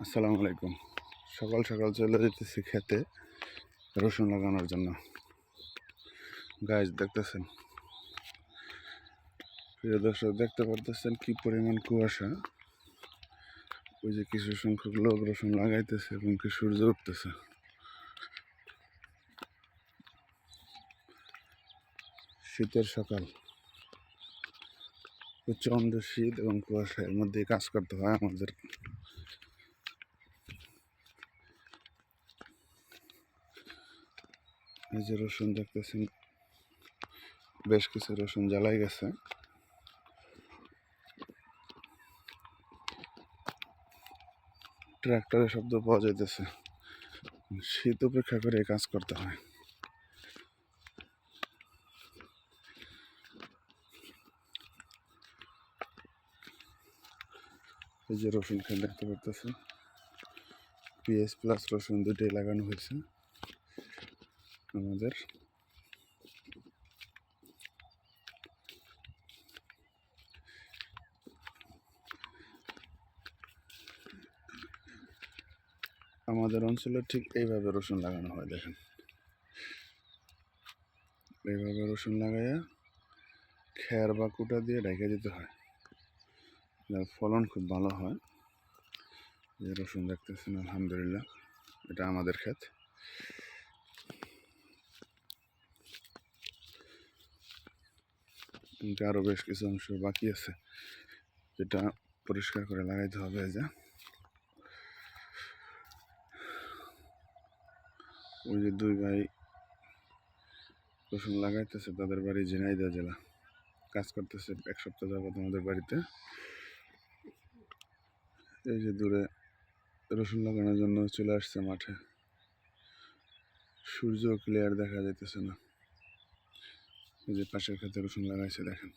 আসসালামু আলাইকুম। সকাল সকাল চলে যেতেছি খেতে রসুন লাগানোর জন্য। গাছ দেখতেছেন, প্রিয় দর্শক, দেখতে পারতেছেন কি পরিমাণ কুয়াশা। ওই যে কিছু সংখ্যক লোক রসুন লাগাইতেছে এবং কি সূর্য উঠতেছে। শীতের সকাল, প্রচণ্ড শীত এবং কুয়াশা, এর মধ্যে কাজ করতে হয় আমাদের। এই যে রসুন দেখতেছেন, বেশ কিছু রসুন জ্বালাই গেছে। ট্রাক্টরের শব্দ পাওয়া যাইতেছে। শীত উপেক্ষা করে কাজ করতে হয়। এই যে রসুন খেয়ে দেখতে পারতেছে, পিএস প্লাস রসুন দুটোই লাগানো হয়েছে আমাদের। আমাদের অঞ্চলে ঠিক এইভাবে রসুন লাগানো হয়। দেখেন, এইভাবে রসুন লাগাইয়া খের বা কুটা দিয়ে ঢেকে দিতে হয়, যার ফলন খুব ভালো হয়। যে রসুন দেখতেছেন, আলহামদুলিল্লাহ, এটা আমাদের ক্ষেত। আরও বেশ কিছু অংশ বাকি আছে, যেটা পরিষ্কার করে লাগাইতে হবে। যা ওই যে দুই ভাই রসুন লাগাইতেছে, তাদের বাড়ি ঝিনাইদহ জেলা। কাজ করতেছে এক সপ্তাহ যাবত আমাদের বাড়িতে। এই যে দূরে রসুন লাগানোর জন্য চলে আসছে মাঠে। সূর্য ক্লিয়ার দেখা যাইতেছে না। এই যে পাশের ক্ষেতে রসুন লাগাইছে, দেখেন।